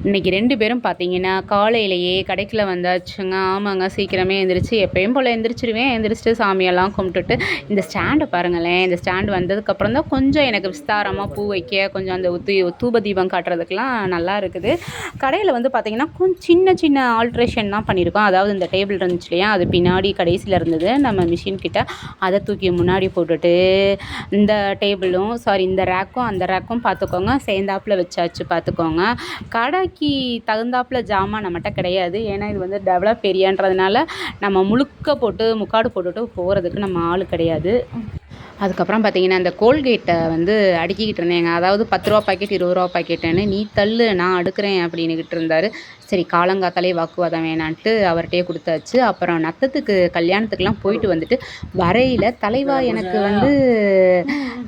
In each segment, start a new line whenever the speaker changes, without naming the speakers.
இன்றைக்கி 2 பேரும் பார்த்தீங்கன்னா, காலையிலேயே கடைக்குள்ள வந்தாச்சுங்க. ஆமாங்க. சீக்கிரமே எந்திரிச்சு எப்பயும் போல எந்திரிச்சுருவேன். எந்திரிச்சுட்டு சாமியெல்லாம் கும்பிட்டுட்டு, இந்த ஸ்டாண்டை பாருங்களேன். இந்த ஸ்டாண்ட் வந்ததுக்கப்புறம் தான் கொஞ்சம் எனக்கு விஸ்தாரமா பூ வைக்க, கொஞ்சம் அந்த தூப தீபம் காட்டுறதுக்கெலாம் நல்லா இருக்குது. கடையில் வந்து பார்த்தீங்கன்னா, சின்ன சின்ன ஆல்ட்ரேஷன் தான் பண்ணியிருக்கோம். அதாவது இந்த டேபிள் இருந்துச்சு இல்லையா, அது பின்னாடி கடைசியில் இருந்தது நம்ம மிஷின் கிட்ட. அதை தூக்கி முன்னாடி போட்டுட்டு, இந்த டேபிளும் இந்த ரேக்கும் அந்த ரேக்கும் பார்த்துக்கோங்க சேர்ந்தாப்புல வச்சாச்சு பார்த்துக்கோங்க. கடைக்கு தகுந்தாப்புல ஜாமான் நம்மகிட்ட கிடையாது. ஏன்னா இது வந்து டெவலப் ஏரியான்றதுனால நம்ம முழுக்க போட்டு முக்காடு போட்டுட்டு போகிறதுக்கு நம்ம ஆள் கிடையாது. அதுக்கப்புறம் பார்த்தீங்கன்னா, அந்த கோல்கேட்டை வந்து அடுக்கிக்கிட்டு இருந்தேங்க. அதாவது 10 ரூபா பாக்கெட் 20 ரூபா பாக்கெட்டுன்னு, நீ தள்ளு நான் அடுக்கிறேன் அப்படின்னுக்கிட்டு இருந்தார். சரி காலங்காத்தாலே வாக்குவாதம் வேணான்ட்டு அவர்கிட்டயே கொடுத்தாச்சு. அப்புறம் நத்தத்துக்கு கல்யாணத்துக்கெலாம் போயிட்டு வந்துட்டு வரையில் தலைவா எனக்கு வந்து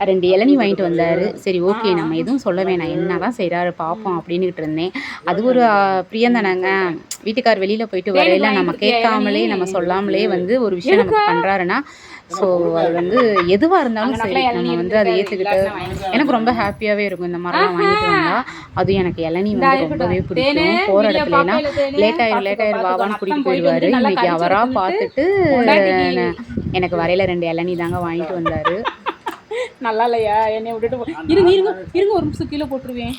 2 இளநீ வாங்கிட்டு வந்தார். சரி ஓகே, நம்ம எதுவும் சொல்ல வேணாம், என்ன தான் செய்கிறாரு பார்ப்போம் அப்படின்னுக்கிட்டு இருந்தேன். அது ஒரு பிரியந்தானங்க. வீட்டுக்கார் வெளியில் போயிட்டு வரையில் நம்ம கேட்காமலே நம்ம சொல்லாமலே வந்து ஒரு விஷயம் நமக்கு பண்ணுறாருன்னா, ஸோ அது வந்து எதுவாக இருந்தாலும் சரி நம்ம வந்து அதை ஏற்றுக்கிட்டு எனக்கு ரொம்ப ஹாப்பியாகவே இருக்கும். இந்த மாதிரிலாம் வாங்கிட்டு வந்தால் அதுவும் எனக்கு இளநீ வந்து ரொம்பவே பிடிக்கும். போகிற இடத்துலலாம் லேட் ஆயிரும் வாவான்னு கூட்டிகிட்டு போயிடுவார். இன்றைக்கி அவராக பார்த்துட்டு எனக்கு வரையில் 2 இளநீ தாங்க வாங்கிட்டு வந்தார்.
நல்லா இல்லையா? என்னை விட்டுட்டு இருங்க ஒரு நிமிஷம் கீழே போட்டுருவேன்.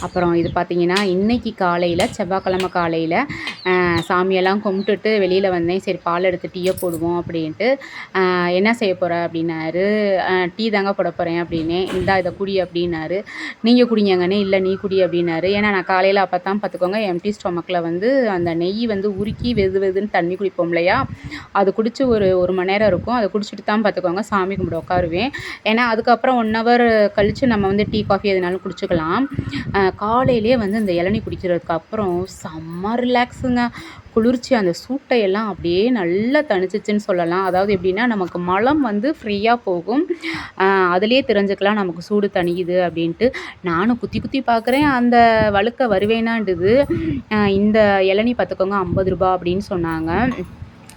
அப்புறம் இது பார்த்திங்கன்னா, இன்றைக்கி காலையில் செவ்வாய்க்கிழமை காலையில் சாமியெல்லாம் கும்பிட்டுட்டு வெளியில் வந்தேன். சரி பால் எடுத்து டீயை போடுவோம் அப்படின்ட்டு. என்ன செய்ய போகிற அப்படின்னாரு. டீ தாங்க போட போகிறேன் அப்படின்னேன். இந்தா இதை குடி அப்படின்னாரு. நீங்கள் குடிங்கங்கன்னு. இல்லை நீ குடி அப்படின்னாரு. ஏன்னா நான் காலையில் அப்போ தான் பார்த்துக்கோங்க எம்டி ஸ்டொமக்கில் வந்து அந்த நெய் வந்து உருக்கி வெதுன்னு தண்ணி குடிப்போம் இல்லையா, அது குடித்து ஒரு மணி நேரம் இருக்கும். அதை குடிச்சிட்டு தான் பார்த்துக்கோங்க சாமி கும்பிட உட்காருவேன். ஏன்னா அதுக்கப்புறம் 1 ஹவர் கழித்து நம்ம வந்து டீ காஃபி எதுனாலும் குடிச்சிக்கலாம். காலையிலே வந்து இந்த இளநீ குடிக்கிறதுக்கு அப்புறம் செம்ம ரிலாக்ஸுங்க. குளிர்ச்சி அந்த சூட்டையெல்லாம் அப்படியே நல்லா தணிச்சிச்சுன்னு சொல்லலாம். அதாவது எப்படின்னா, நமக்கு மலம் வந்து ஃப்ரீயாக போகும். அதிலே தெரிஞ்சுக்கலாம் நமக்கு சூடு தணியுது அப்படின்ட்டு. நானும் குத்தி பார்க்குறேன், அந்த வழுக்க வருவேனான்டுது. இந்த இளநீ பார்த்துக்கோங்க 50 ரூபா அப்படின்னு சொன்னாங்க.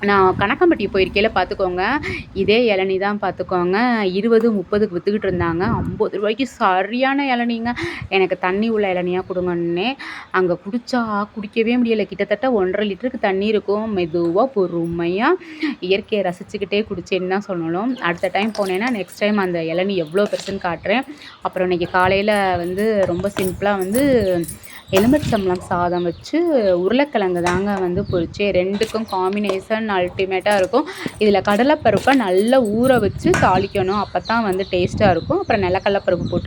நான் கணக்கம்பட்டி போயிருக்கையில் பார்த்துக்கோங்க, இதே இளநீ தான் பார்த்துக்கோங்க 20, 30க்கு விற்றுக்கிட்டு இருந்தாங்க. 50 ரூபாய்க்கு சரியான இளநீங்க. எனக்கு தண்ணி உள்ள இளநியாக கொடுங்கன்னே. அங்கே குடிக்கவே முடியலை. கிட்டத்தட்ட 1.5 லிட்டருக்கு தண்ணி இருக்கும். மெதுவாக பொறுமையாக இயற்கையை ரசிச்சுக்கிட்டே குடிச்சேன்னு தான் சொல்லணும். அடுத்த டைம் போனேன்னா நெக்ஸ்ட் டைம் அந்த இளநீ எவ்வளோ பெருசுன்னு காட்டுறேன். அப்புறம் இன்றைக்கி காலையில் வந்து ரொம்ப சிம்பிளாக வந்து எலுமிச்சம்பழம் சாதம் வச்சு உருளைக்கிழங்கு தாங்க வந்து பொரிச்சேன். 2க்கும் காம்பினேஷன் அல்டிமேட்டாக இருக்கும். இதில் கடலைப்பருப்பை நல்லா ஊற வச்சு தாளிக்கணும். அப்போ தான் வந்து டேஸ்ட்டாக இருக்கும். அப்புறம் நிலக்கடலைப்பருப்பு போட்டு